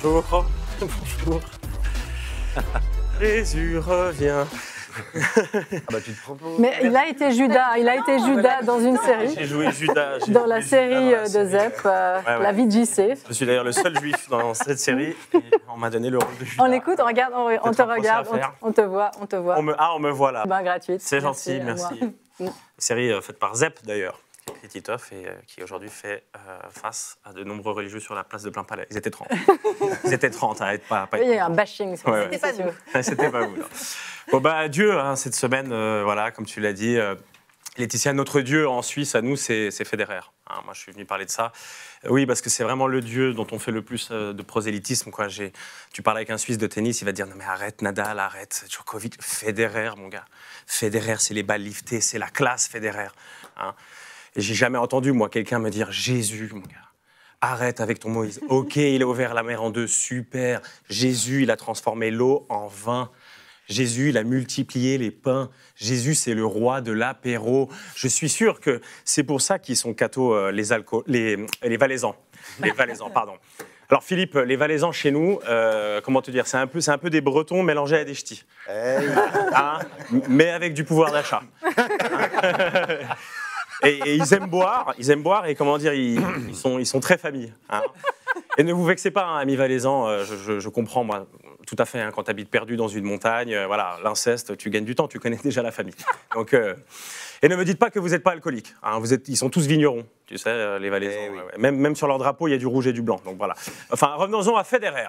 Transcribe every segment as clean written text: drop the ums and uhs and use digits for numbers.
Bonjour. Bonjour. Jésus revient. Ah bah tu te prends pour... Mais il a été Judas dans une série. J'ai joué Judas. Dans la série de Zep, La vie de JC. Je suis d'ailleurs le seul juif dans cette série. Et on m'a donné le rôle de Judas. On l'écoute, on regarde, on te regarde, on te voit. On me voit là. Ben, gratuite. C'est gentil, merci. Série faite par Zep d'ailleurs, qui a écrit Titeuf et qui aujourd'hui fait face à de nombreux religieux sur la place de Plainpalais. Ils étaient 30. Ils étaient 30, arrête pas. Il y a eu un bashing. C'était pas nous. C'était pas vous. Non. Bon bah Dieu, hein, cette semaine, voilà, comme tu l'as dit, Laetitia, notre Dieu en Suisse, à nous, c'est Federer. Hein, moi, je suis venu parler de ça. Oui, parce que c'est vraiment le Dieu dont on fait le plus de prosélytisme. Quoi. Tu parles avec un Suisse de tennis, il va te dire « Non mais arrête Nadal, arrête Djokovic, Federer, mon gars. Federer, c'est les balles liftées, c'est la classe Federer. Hein. » Et j'ai jamais entendu, moi, quelqu'un me dire « Jésus, mon gars. Arrête avec ton Moïse. Ok, il a ouvert la mer en deux, super. Jésus, il a transformé l'eau en vin. Jésus, il a multiplié les pains. Jésus, c'est le roi de l'apéro. Je suis sûr que c'est pour ça qu'ils sont cathos, les Valaisans. Les Valaisans, pardon. Alors Philippe, les Valaisans chez nous, comment te dire, c'est un peu des Bretons mélangés à des ch'tis. Hey. Hein, mais avec du pouvoir d'achat. Et ils aiment boire, et comment dire, ils sont très famille. Hein. Et ne vous vexez pas, hein, amis valaisans, je comprends, moi, tout à fait, hein, quand tu habites perdu dans une montagne, voilà, l'inceste, tu gagnes du temps, tu connais déjà la famille. Donc, et ne me dites pas que vous n'êtes pas alcoolique. Hein, ils sont tous vignerons, tu sais, les valaisans. Oui. Ouais. Même sur leur drapeau, il y a du rouge et du blanc. Donc voilà. Enfin, revenons-en à Federer.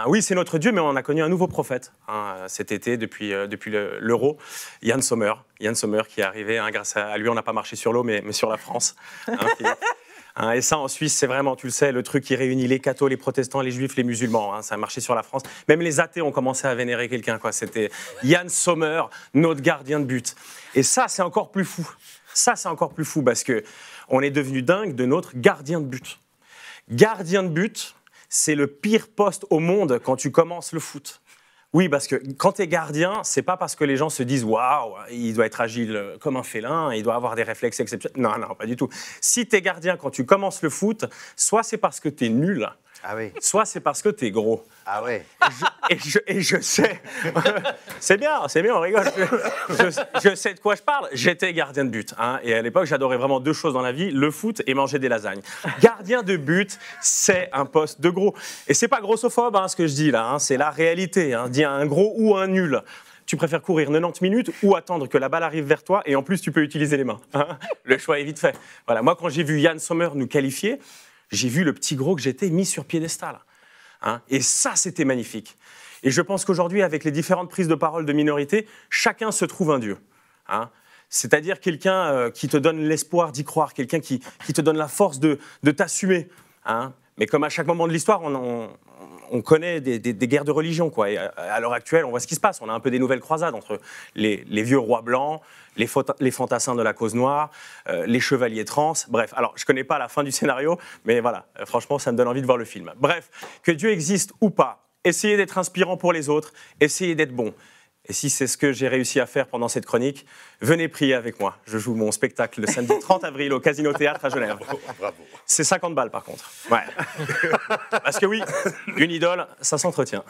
Oui, c'est notre Dieu, mais on a connu un nouveau prophète cet été, depuis l'Euro, Yann Sommer. Yann Sommer qui est arrivé, hein, grâce à lui, on n'a pas marché sur l'eau, mais sur la France. Et ça, en Suisse, c'est vraiment, tu le sais, le truc qui réunit les cathos, les protestants, les juifs, les musulmans. Hein, ça a marché sur la France. Même les athées ont commencé à vénérer quelqu'un. C'était Yann Sommer, notre gardien de but. Et ça, c'est encore plus fou. Ça, c'est encore plus fou parce qu'on est devenu dingue de notre gardien de but. Gardien de but, c'est le pire poste au monde quand tu commences le foot. Oui, parce que quand tu es gardien, c'est pas parce que les gens se disent « Waouh, il doit être agile comme un félin, il doit avoir des réflexes exceptionnels. » Non, pas du tout. Si tu es gardien quand tu commences le foot, soit c'est parce que tu es nul, soit c'est parce que tu es gros. Ah ouais. Et je sais, c'est bien, on rigole. Je sais de quoi je parle. J'étais gardien de but. Hein, et à l'époque, j'adorais vraiment deux choses dans la vie, le foot et manger des lasagnes. Gardien de but, c'est un poste de gros. Et c'est pas grossophobe, hein, ce que je dis là, hein, c'est la réalité. Hein, dis un gros ou un nul. Tu préfères courir 90 minutes ou attendre que la balle arrive vers toi et en plus, tu peux utiliser les mains. Hein. Le choix est vite fait. Voilà. Moi, quand j'ai vu Yann Sommer nous qualifier, j'ai vu le petit gros que j'étais mis sur piédestal. Hein, et ça, c'était magnifique. Et je pense qu'aujourd'hui, avec les différentes prises de parole de minorités, chacun se trouve un Dieu. Hein, c'est-à-dire quelqu'un qui te donne l'espoir d'y croire, quelqu'un qui te donne la force de t'assumer. Hein. Mais comme à chaque moment de l'histoire, on connaît des guerres de religion. Quoi. Et à l'heure actuelle, on voit ce qui se passe. On a un peu des nouvelles croisades entre les vieux rois blancs, les fantassins de la cause noire, les chevaliers trans. Bref, alors je ne connais pas la fin du scénario, mais voilà, franchement, ça me donne envie de voir le film. Bref, que Dieu existe ou pas, essayez d'être inspirant pour les autres, essayez d'être bon. Et si c'est ce que j'ai réussi à faire pendant cette chronique, venez prier avec moi. Je joue mon spectacle le samedi 30 avril au Casino Théâtre à Genève. Bravo. C'est 50 balles par contre. Ouais. Parce que oui, une idole, ça s'entretient.